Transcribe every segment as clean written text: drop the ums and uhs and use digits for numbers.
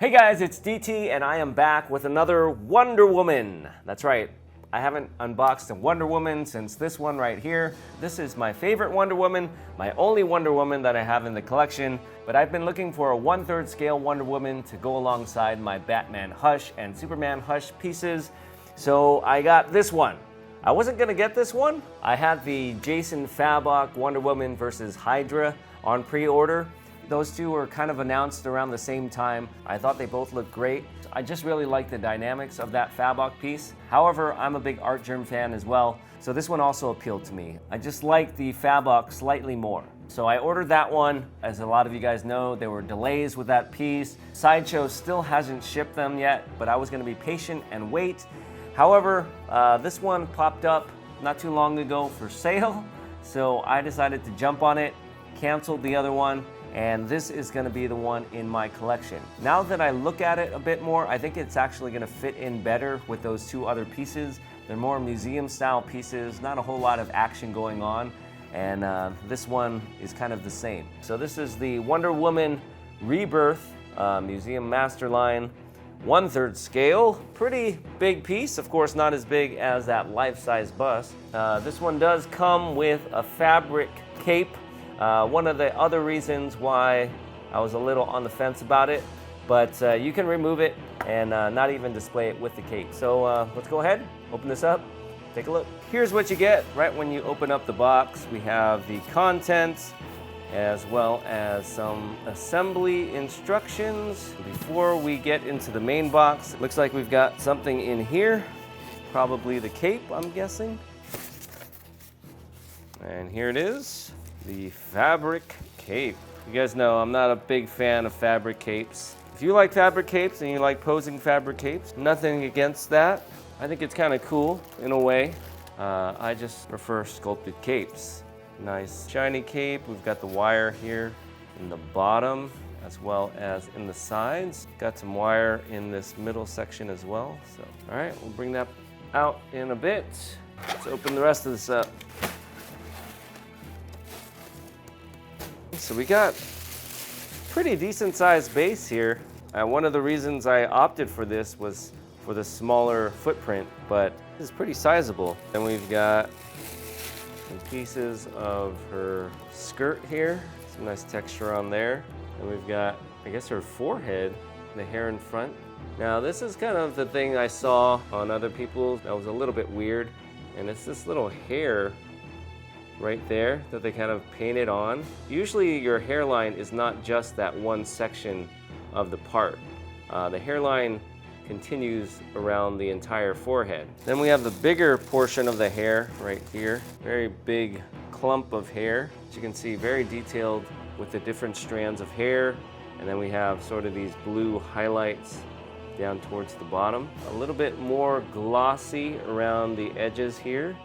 Hey guys, it's DT and I am back with another Wonder Woman. That's right, I haven't unboxed a Wonder Woman since this one right here. This is my favorite Wonder Woman, my only Wonder Woman that I have in the collection, but I've been looking for a 1/3 scale Wonder Woman to go alongside my Batman Hush and Superman Hush pieces, so I got this one. I wasn't gonna get this one. I had the Jason Fabok Wonder Woman versus Hydra on pre-order. Those two were kind of announced around the same time. I thought they both looked great. I just really like the dynamics of that Fabok piece. However, I'm a big Art Germ fan as well, so this one also appealed to me. I just like the Fabok slightly more. So I ordered that one. As a lot of you guys know, there were delays with that piece. Sideshow still hasn't shipped them yet, but I was gonna be patient and wait. However, this one popped up not too long ago for sale, so I decided to jump on it, canceled the other one, and this is gonna be the one in my collection. Now that I look at it a bit more, I think it's actually gonna fit in better with those two other pieces. They're more museum style pieces, not a whole lot of action going on, and this one is kind of the same. So this is the Wonder Woman Rebirth Museum Masterline 1/3 scale. Pretty big piece, of course not as big as that life-size bust. This one does come with a fabric cape. One of the other reasons why I was a little on the fence about it, but you can remove it and not even display it with the cape. So let's go ahead, open this up, take a look. Here's what you get right when you open up the box. We have the contents as well as some assembly instructions. Before we get into the main box, looks like we've got something in here, probably the cape, I'm guessing. And here it is. The fabric cape. You guys know I'm not a big fan of fabric capes. If you like fabric capes and you like posing fabric capes, nothing against that. I think it's kind of cool in a way. I just prefer sculpted capes. Nice shiny cape. We've got the wire here in the bottom as well as in the sides. Got some wire in this middle section as well. So, all right, we'll bring that out in a bit. Let's open the rest of this up. So we got pretty decent sized base here. One of the reasons I opted for this was for the smaller footprint, but this is pretty sizable. Then we've got some pieces of her skirt here, some nice texture on there. And we've got, I guess, her forehead, the hair in front. Now this is kind of the thing I saw on other people that was a little bit weird, and it's this little hair right there that they kind of painted on. Usually your hairline is not just that one section of the part. The hairline continues around the entire forehead. Then we have the bigger portion of the hair right here. Very big clump of hair. As you can see, very detailed with the different strands of hair. And then we have sort of these blue highlights down towards the bottom. A little bit more glossy around the edges here.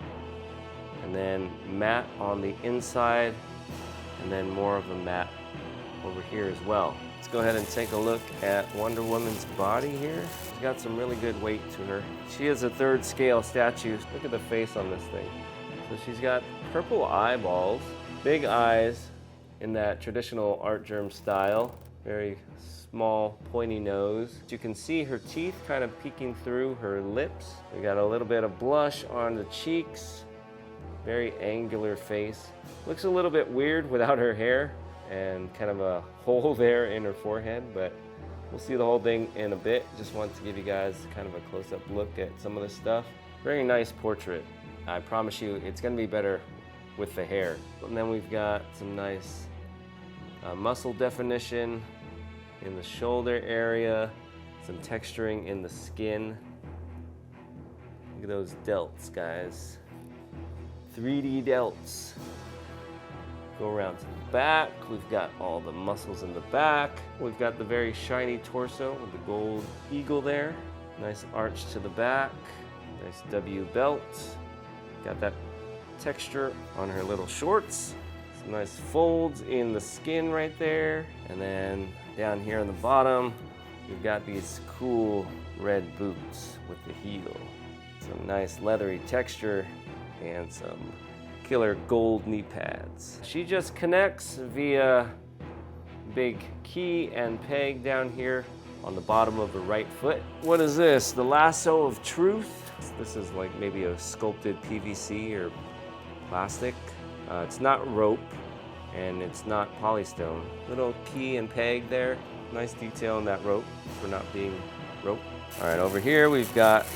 And then matte on the inside, and then more of a matte over here as well. Let's go ahead and take a look at Wonder Woman's body here. She's got some really good weight to her. She is a 3rd scale statue. Look at the face on this thing. So she's got purple eyeballs, big eyes in that traditional Art Germ style, very small pointy nose. You can see her teeth kind of peeking through her lips. We got a little bit of blush on the cheeks. Very angular face. Looks a little bit weird without her hair and kind of a hole there in her forehead, but we'll see the whole thing in a bit. Just want to give you guys kind of a close-up look at some of this stuff. Very nice portrait. I promise you it's gonna be better with the hair. And then we've got some nice muscle definition in the shoulder area, some texturing in the skin. Look at those delts, guys. 3D delts. Go around to the back. We've got all the muscles in the back. We've got the very shiny torso with the gold eagle there. Nice arch to the back. Nice W belt. Got that texture on her little shorts. Some nice folds in the skin right there. And then down here on the bottom, we've got these cool red boots with the heel. Some nice leathery texture and some killer gold knee pads. She just connects via big key and peg down here on the bottom of her right foot. What is this? The Lasso of Truth. This is like maybe a sculpted PVC or plastic. It's not rope and it's not polystone. Little key and peg there. Nice detail in that rope for not being rope. All right, over here we've got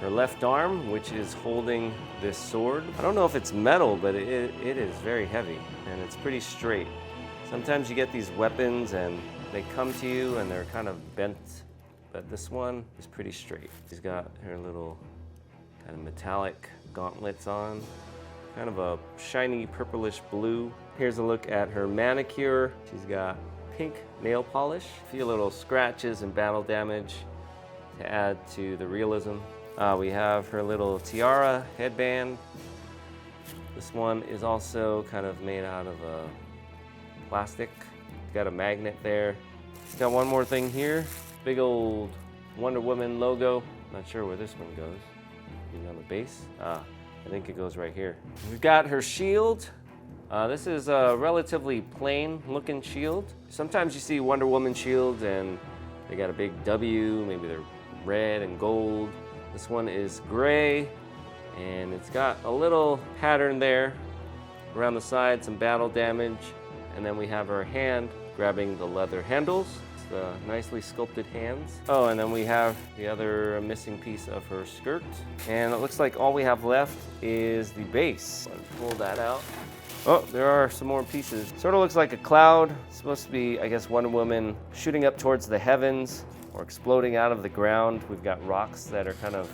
her left arm, which is holding this sword. I don't know if it's metal, but it is very heavy and it's pretty straight. Sometimes you get these weapons and they come to you and they're kind of bent, but this one is pretty straight. She's got her little kind of metallic gauntlets on, kind of a shiny purplish blue. Here's a look at her manicure. She's got pink nail polish, a few little scratches and battle damage to add to the realism. We have her little tiara headband. This one is also kind of made out of plastic. It's got a magnet there. It's got one more thing here. Big old Wonder Woman logo. Not sure where this one goes. Maybe on the base. I think it goes right here. We've got her shield. This is a relatively plain looking shield. Sometimes you see Wonder Woman shields and they got a big W, maybe they're red and gold. This one is gray and it's got a little pattern there around the side, some battle damage. And then we have her hand grabbing the leather handles. It's the nicely sculpted hands. Oh, and then we have the other missing piece of her skirt. And it looks like all we have left is the base. Let's pull that out. Oh, there are some more pieces. Sort of looks like a cloud. It's supposed to be, I guess, Wonder Woman shooting up towards the heavens or exploding out of the ground. We've got rocks that are kind of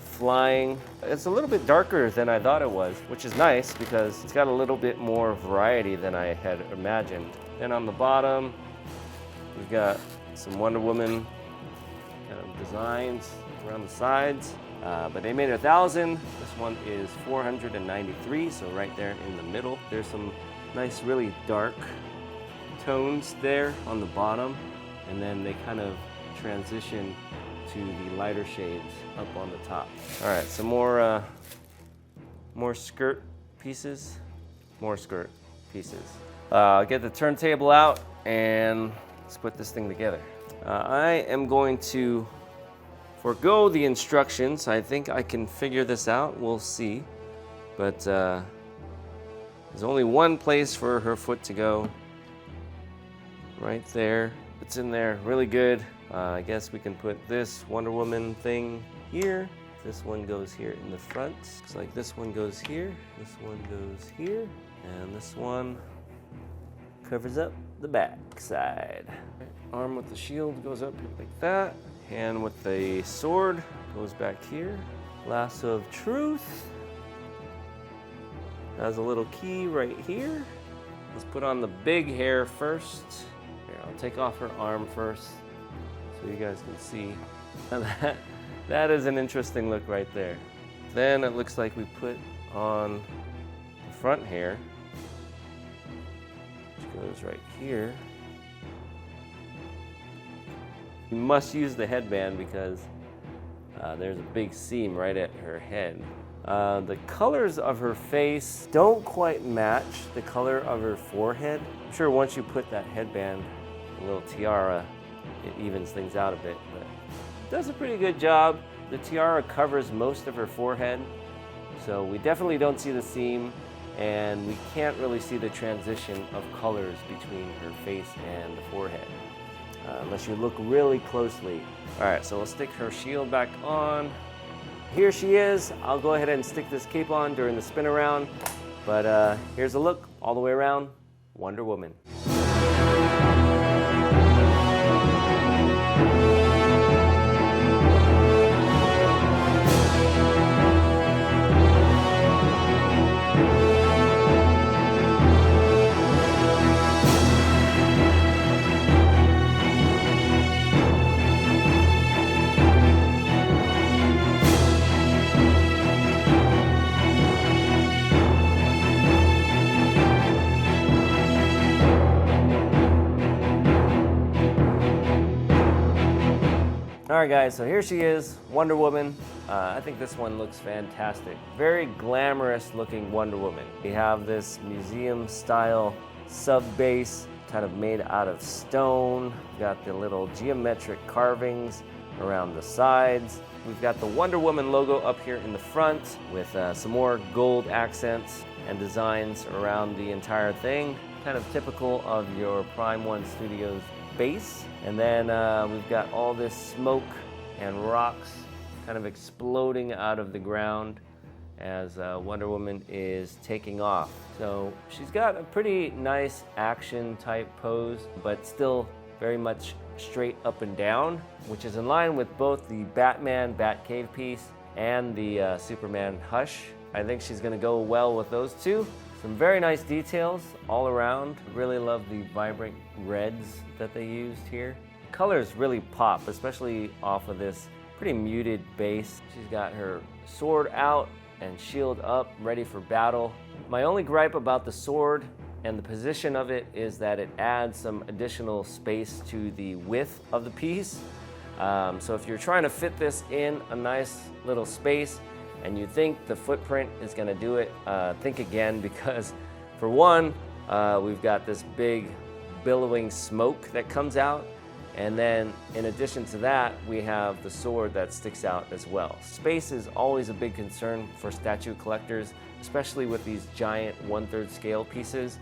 flying. It's a little bit darker than I thought it was, which is nice because it's got a little bit more variety than I had imagined. Then on the bottom, we've got some Wonder Woman kind of designs around the sides, but they made 1,000. This one is 493, so right there in the middle. There's some nice, really dark tones there on the bottom, and then they kind of transition to the lighter shades up on the top. All right, some more skirt pieces. More skirt pieces. Get the turntable out and let's put this thing together. I am going to forego the instructions. I think I can figure this out. We'll see. But there's only one place for her foot to go. Right there. It's in there really good. I guess we can put this Wonder Woman thing here. This one goes here in the front. Looks like this one goes here. This one goes here. And this one covers up the back side. Arm with the shield goes up like that. Hand with the sword goes back here. Lasso of Truth has a little key right here. Let's put on the big hair first. Here, I'll take off her arm first so you guys can see. That is an interesting look right there. Then it looks like we put on the front hair, which goes right here. You must use the headband because there's a big seam right at her head. The colors of her face don't quite match the color of her forehead. I'm sure once you put that headband, a little tiara, it evens things out a bit, but it does a pretty good job. The tiara covers most of her forehead, so we definitely don't see the seam, and we can't really see the transition of colors between her face and the forehead, unless you look really closely. All right, so we'll stick her shield back on. Here she is. I'll go ahead and stick this cape on during the spin around, but here's a look all the way around, Wonder Woman. All right, guys, so here she is, Wonder Woman. I think this one looks fantastic. Very glamorous looking Wonder Woman. We have this museum style sub base kind of made out of stone. We've got the little geometric carvings around the sides. We've got the Wonder Woman logo up here in the front with some more gold accents and designs around the entire thing. Kind of typical of your Prime One Studios base. And then we've got all this smoke and rocks kind of exploding out of the ground as Wonder Woman is taking off. So she's got a pretty nice action type pose, but still very much straight up and down, which is in line with both the Batman Batcave piece and the Superman Hush. I think she's gonna go well with those two. Some very nice details all around. Really love the vibrant reds that they used here. Colors really pop, especially off of this pretty muted base. She's got her sword out and shield up, ready for battle. My only gripe about the sword and the position of it is that it adds some additional space to the width of the piece. So if you're trying to fit this in a nice little space and you think the footprint is gonna do it, think again, because for one, we've got this big billowing smoke that comes out. And then in addition to that, we have the sword that sticks out as well. Space is always a big concern for statue collectors, especially with these giant 1/3 scale pieces.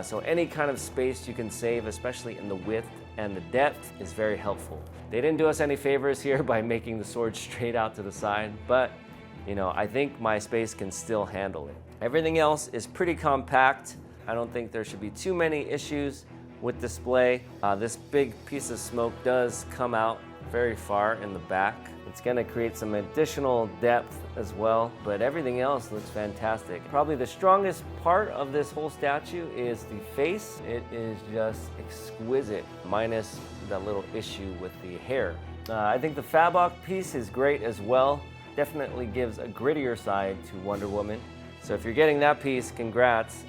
So any kind of space you can save, especially in the width and the depth, is very helpful. They didn't do us any favors here by making the sword straight out to the side, but you know, I think my space can still handle it. Everything else is pretty compact. I don't think there should be too many issues with display. This big piece of smoke does come out very far in the back. It's gonna create some additional depth as well, but everything else looks fantastic. Probably the strongest part of this whole statue is the face. It is just exquisite, minus that little issue with the hair. I think the Fabok piece is great as well. Definitely gives a grittier side to Wonder Woman. So if you're getting that piece, congrats.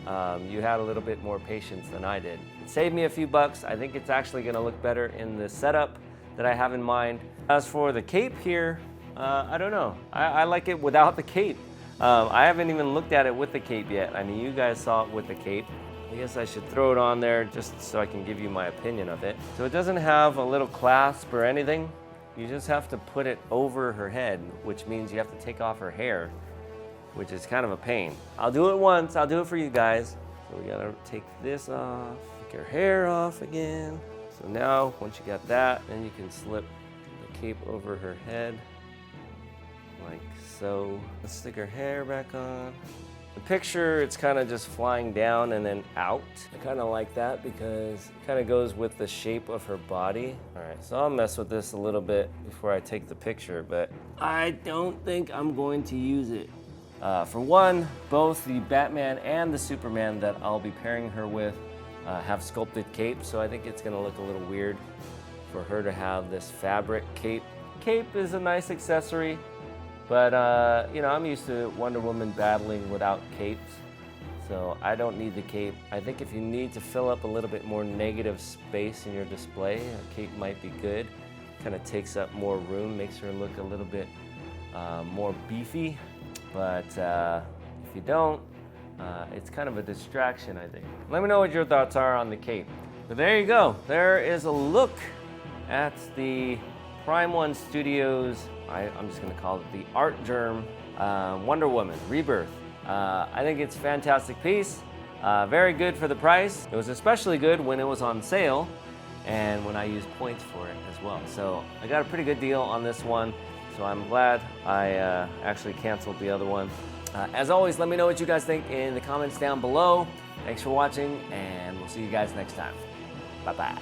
You had a little bit more patience than I did. It saved me a few bucks. I think it's actually gonna look better in the setup that I have in mind. As for the cape here, I don't know. I like it without the cape. I haven't even looked at it with the cape yet. I mean, you guys saw it with the cape. I guess I should throw it on there just so I can give you my opinion of it. So it doesn't have a little clasp or anything. You just have to put it over her head, which means you have to take off her hair, which is kind of a pain. I'll do it once, I'll do it for you guys. So we gotta take this off, take her hair off again. So now, once you got that, then you can slip the cape over her head, like so. Let's stick her hair back on. The picture, it's kind of just flying down and then out. I kind of like that because it kind of goes with the shape of her body. All right, so I'll mess with this a little bit before I take the picture, but I don't think I'm going to use it. For one, both the Batman and the Superman that I'll be pairing her with have sculpted capes, so I think it's gonna look a little weird for her to have this fabric cape. Cape is a nice accessory, but you know, I'm used to Wonder Woman battling without capes, so I don't need the cape. I think if you need to fill up a little bit more negative space in your display, a cape might be good. Kind of takes up more room, makes her look a little bit more beefy. But if you don't, it's kind of a distraction, I think. Let me know what your thoughts are on the cape. But there you go. There is a look at the Prime One Studios, I'm just going to call it the Art Germ Wonder Woman Rebirth. I think it's a fantastic piece. Very good for the price. It was especially good when it was on sale and when I used points for it as well. So I got a pretty good deal on this one. So I'm glad I actually canceled the other one. As always, let me know what you guys think in the comments down below. Thanks for watching, and we'll see you guys next time. Bye-bye.